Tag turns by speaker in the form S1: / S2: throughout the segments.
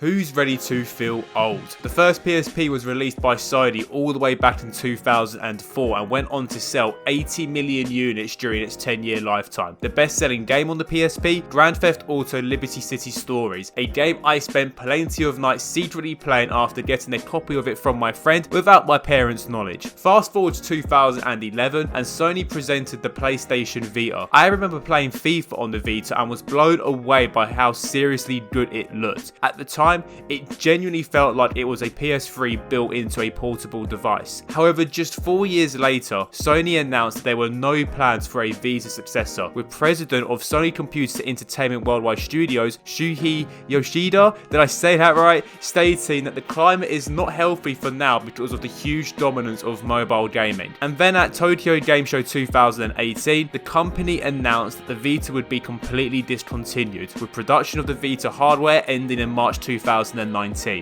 S1: Who's ready to feel old? The first PSP was released by Sony all the way back in 2004 and went on to sell 80 million units during its 10-year lifetime. The best-selling game on the PSP, Grand Theft Auto Liberty City Stories, a game I spent plenty of nights secretly playing after getting a copy of it from my friend without my parents' knowledge. Fast forward to 2011 and Sony presented the PlayStation Vita. I remember playing FIFA on the Vita and was blown away by how seriously good it looked. At the time, it genuinely felt like it was a PS3 built into a portable device. However, just 4 years later, Sony announced there were no plans for a Vita successor, with president of Sony Computer Entertainment Worldwide Studios, Shuhei Yoshida, did I say that right, stating that the climate is not healthy for now because of the huge dominance of mobile gaming. And then at Tokyo Game Show 2018, the company announced that the Vita would be completely discontinued, with production of the Vita hardware ending in March 2019.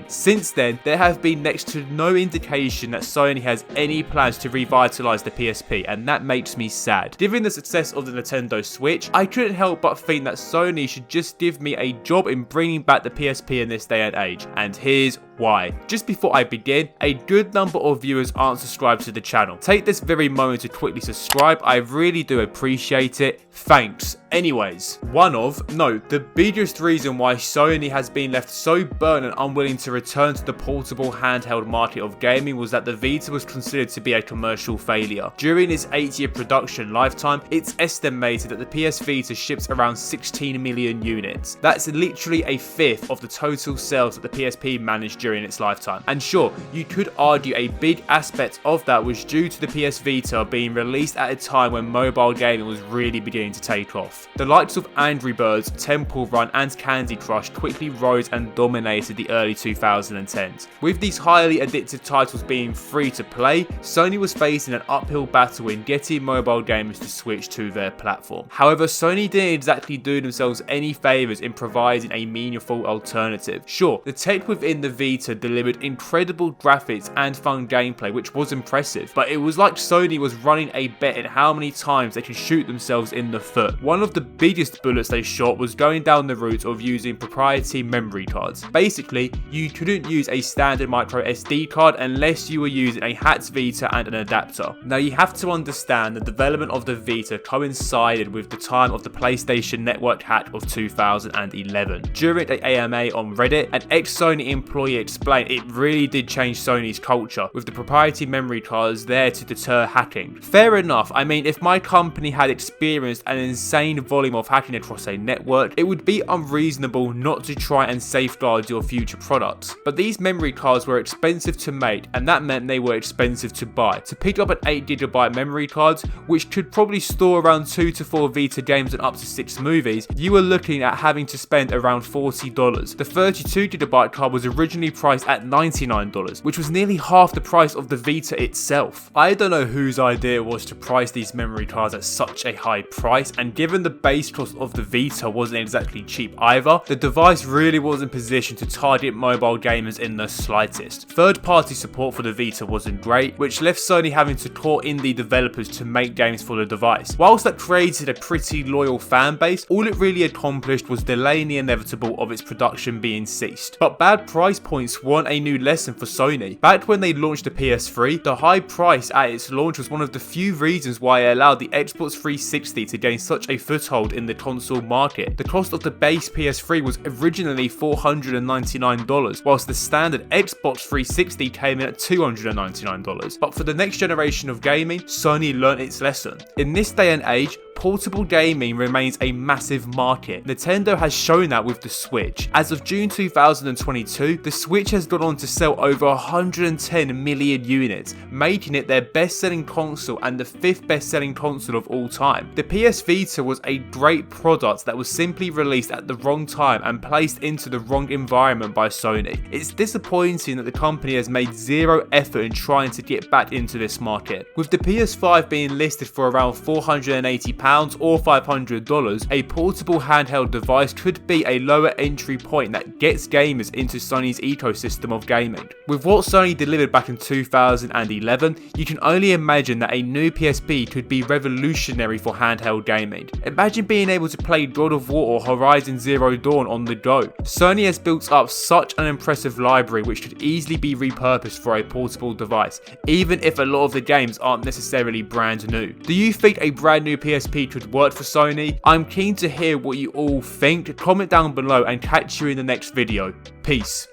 S1: Since then, there have been next to no indication that Sony has any plans to revitalize the PSP, and that makes me sad. Given the success of the Nintendo Switch, I couldn't help but think that Sony should just give me a job in bringing back the PSP in this day and age, and here's why. Just before I begin, a good number of viewers aren't subscribed to the channel. Take this very moment to quickly subscribe, I really do appreciate it. Thanks. Anyways, the biggest reason why Sony has been left so burnt and unwilling to return to the portable handheld market of gaming was that the Vita was considered to be a commercial failure. During its 8-year production lifetime, it's estimated that the PS Vita shipped around 16 million units. That's literally a fifth of the total sales that the PSP managed during its lifetime. And sure, you could argue a big aspect of that was due to the PS Vita being released at a time when mobile gaming was really beginning to take off. The likes of Angry Birds, Temple Run and Candy Crush quickly rose and dominated the early 2010s. With these highly addictive titles being free to play, Sony was facing an uphill battle in getting mobile gamers to switch to their platform. However, Sony didn't exactly do themselves any favours in providing a meaningful alternative. Sure, the tech within the Vita delivered incredible graphics and fun gameplay, which was impressive, but it was like Sony was running a bet in how many times they could shoot themselves in the foot. One of the biggest bullets they shot was going down the route of using proprietary memory cards. Basically, you couldn't use a standard micro SD card unless you were using a HATS Vita and an adapter. Now you have to understand the development of the Vita coincided with the time of the PlayStation Network hack of 2011. During an AMA on Reddit, an ex-Sony employee explained it really did change Sony's culture, with the proprietary memory cards there to deter hacking. Fair enough, I mean, if my company had experienced an insane volume of hacking across a network, it would be unreasonable not to try and safeguard your future products. But these memory cards were expensive to make, and that meant they were expensive to buy. To pick up an 8GB memory card, which could probably store around 2 to 4 Vita games and up to 6 movies, you were looking at having to spend around $40. The 32GB card was originally priced at $99, which was nearly half the price of the Vita itself. I don't know whose idea it was to price these memory cards at such a high price, and given the base cost of the Vita wasn't exactly cheap either, the device really wasn't positioned to target mobile gamers in the slightest. Third-party support for the Vita wasn't great, which left Sony having to call indie developers to make games for the device. Whilst that created a pretty loyal fan base, all it really accomplished was delaying the inevitable of its production being ceased. But bad price points weren't a new lesson for Sony. Back when they launched the PS3, the high price at its launch was one of the few reasons why it allowed the Xbox 360 to gain such a foothold in the console market. The cost of the base PS3 was originally $499, whilst the standard Xbox 360 came in at $299. But for the next generation of gaming, Sony learned its lesson. In this day and age, portable gaming remains a massive market. Nintendo has shown that with the Switch. As of June 2022, the Switch has gone on to sell over 110 million units, making it their best-selling console and the 5th best-selling console of all time. The PS Vita was a great product that was simply released at the wrong time and placed into the wrong environment by Sony. It's disappointing that the company has made zero effort in trying to get back into this market. With the PS5 being listed for around £480 £400 or $500, a portable handheld device could be a lower entry point that gets gamers into Sony's ecosystem of gaming. With what Sony delivered back in 2011, you can only imagine that a new PSP could be revolutionary for handheld gaming. Imagine being able to play God of War or Horizon Zero Dawn on the go. Sony has built up such an impressive library which could easily be repurposed for a portable device, even if a lot of the games aren't necessarily brand new. Do you think a brand new PSP could work for Sony? I'm keen to hear what you all think. Comment down below and catch you in the next video. Peace.